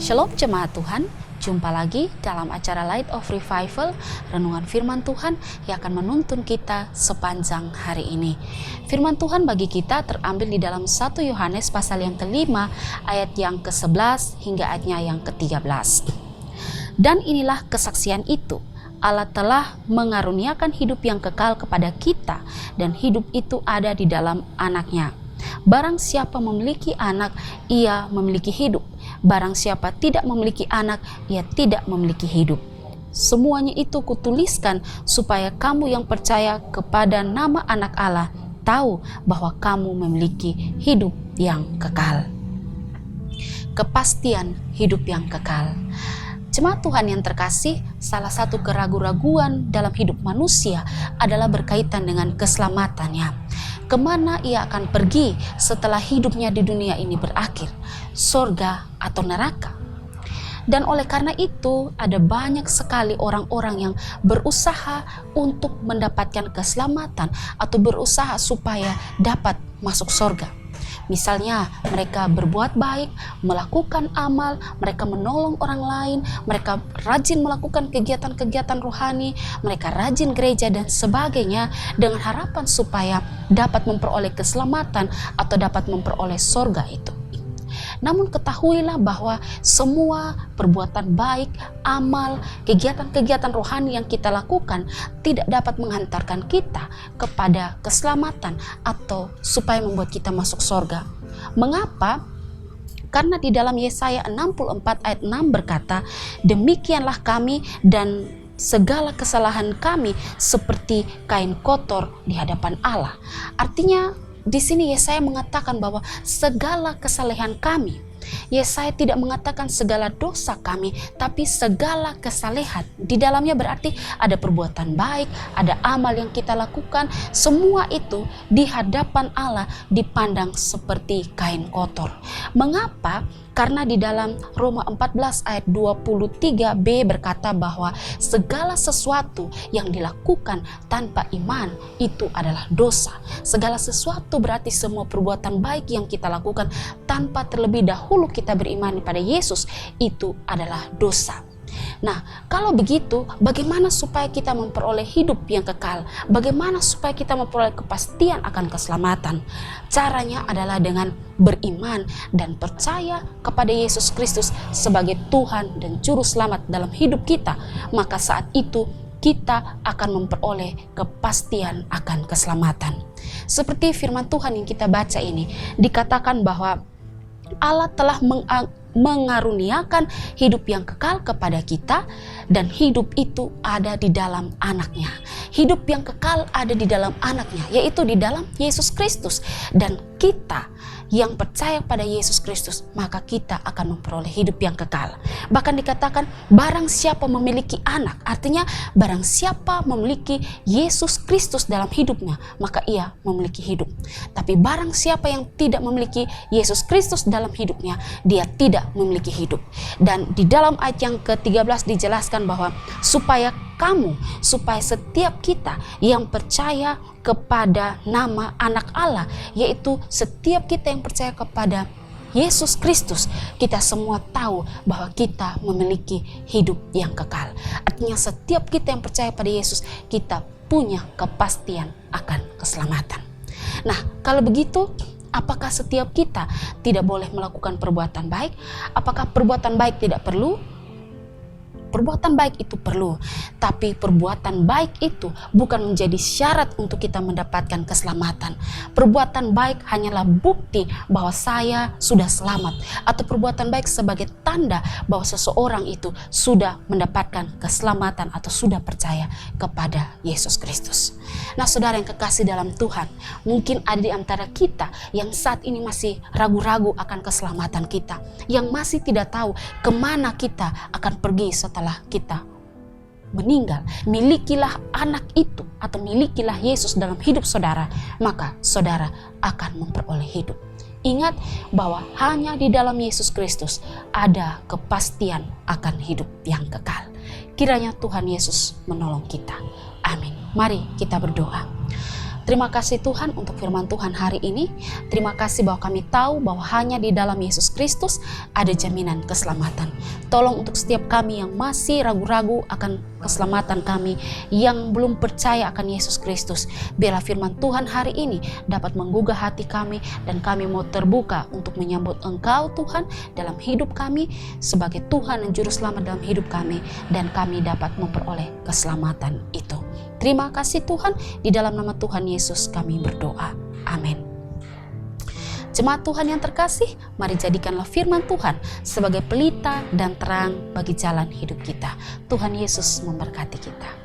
Shalom jemaat Tuhan, jumpa lagi dalam acara Light of Revival, renungan firman Tuhan yang akan menuntun kita sepanjang hari ini. Firman Tuhan bagi kita terambil di dalam 1 Yohanes pasal yang kelima, ayat yang ke-11 hingga ayatnya yang ke-13. Dan inilah kesaksian itu, Allah telah mengaruniakan hidup yang kekal kepada kita, dan hidup itu ada di dalam Anaknya. Barang siapa memiliki anak, ia memiliki hidup. Barang siapa tidak memiliki anak, ia tidak memiliki hidup. Semuanya itu kutuliskan supaya kamu yang percaya kepada nama anak Allah tahu bahwa kamu memiliki hidup yang kekal. Kepastian hidup yang kekal. Jemaat Tuhan yang terkasih, salah satu keraguan-raguan dalam hidup manusia adalah berkaitan dengan keselamatannya. Kemana ia akan pergi setelah hidupnya di dunia ini berakhir, surga atau neraka? Dan oleh karena itu, ada banyak sekali orang-orang yang berusaha untuk mendapatkan keselamatan atau berusaha supaya dapat masuk surga. Misalnya mereka berbuat baik, melakukan amal, mereka menolong orang lain, mereka rajin melakukan kegiatan-kegiatan rohani, mereka rajin gereja dan sebagainya dengan harapan supaya dapat memperoleh keselamatan atau dapat memperoleh surga itu. Namun ketahuilah bahwa semua perbuatan baik, amal, kegiatan-kegiatan rohani yang kita lakukan tidak dapat menghantarkan kita kepada keselamatan atau supaya membuat kita masuk surga. Mengapa? Karena di dalam Yesaya 64 ayat 6 berkata, demikianlah kami dan segala kesalahan kami seperti kain kotor di hadapan Allah. Artinya di sini Yesaya mengatakan bahwa segala kesalehan kami. Yesaya tidak mengatakan segala dosa kami, tapi segala kesalehan. Di dalamnya berarti ada perbuatan baik, ada amal yang kita lakukan. Semua itu di hadapan Allah dipandang seperti kain kotor. Mengapa? Karena di dalam Roma 14 ayat 23b berkata bahwa segala sesuatu yang dilakukan tanpa iman itu adalah dosa. Segala sesuatu berarti semua perbuatan baik yang kita lakukan tanpa terlebih dahulu kita beriman pada Yesus itu adalah dosa. Nah, kalau begitu, bagaimana supaya kita memperoleh hidup yang kekal? Bagaimana supaya kita memperoleh kepastian akan keselamatan? Caranya adalah dengan beriman dan percaya kepada Yesus Kristus sebagai Tuhan dan Juru Selamat dalam hidup kita. Maka saat itu kita akan memperoleh kepastian akan keselamatan. Seperti firman Tuhan yang kita baca ini, dikatakan bahwa Allah telah mengaruniakan hidup yang kekal kepada kita, dan hidup itu ada di dalam Anaknya. Hidup yang kekal ada di dalam Anaknya, yaitu di dalam Yesus Kristus. Dan kita yang percaya pada Yesus Kristus, maka kita akan memperoleh hidup yang kekal. Bahkan dikatakan barang siapa memiliki anak, artinya barang siapa memiliki Yesus Kristus dalam hidupnya, maka ia memiliki hidup. Tapi barang siapa yang tidak memiliki Yesus Kristus dalam hidupnya, dia tidak memiliki hidup. Dan di dalam ayat yang ke-13 dijelaskan bahwa supaya setiap kita yang percaya kepada nama anak Allah, yaitu setiap kita yang percaya kepada Yesus Kristus, kita semua tahu bahwa kita memiliki hidup yang kekal. Artinya setiap kita yang percaya pada Yesus, kita punya kepastian akan keselamatan. Nah, kalau begitu, apakah setiap kita tidak boleh melakukan perbuatan baik? Apakah perbuatan baik tidak perlu? Perbuatan baik itu perlu, tapi perbuatan baik itu bukan menjadi syarat untuk kita mendapatkan keselamatan. Perbuatan baik hanyalah bukti bahwa saya sudah selamat, atau perbuatan baik sebagai tanda bahwa seseorang itu sudah mendapatkan keselamatan atau sudah percaya kepada Yesus Kristus. Nah, saudara yang kekasih dalam Tuhan, mungkin ada di antara kita yang saat ini masih ragu-ragu akan keselamatan kita, yang masih tidak tahu kemana kita akan pergi setelah kita meninggal. Milikilah anak itu atau milikilah Yesus dalam hidup saudara, maka saudara akan memperoleh hidup. Ingat bahwa hanya di dalam Yesus Kristus ada kepastian akan hidup yang kekal. Kiranya Tuhan Yesus menolong kita. Amin. Mari kita berdoa. Terima kasih Tuhan untuk firman Tuhan hari ini. Terima kasih bahwa kami tahu bahwa hanya di dalam Yesus Kristus ada jaminan keselamatan. Tolong untuk setiap kami yang masih ragu-ragu akan keselamatan kami, yang belum percaya akan Yesus Kristus, biarlah firman Tuhan hari ini dapat menggugah hati kami, dan kami mau terbuka untuk menyambut Engkau Tuhan dalam hidup kami sebagai Tuhan dan Juru Selamat dalam hidup kami, dan kami dapat memperoleh keselamatan itu. Terima kasih Tuhan, di dalam nama Tuhan Yesus kami berdoa. Amin. Jemaat Tuhan yang terkasih, mari jadikanlah firman Tuhan sebagai pelita dan terang bagi jalan hidup kita. Tuhan Yesus memberkati kita.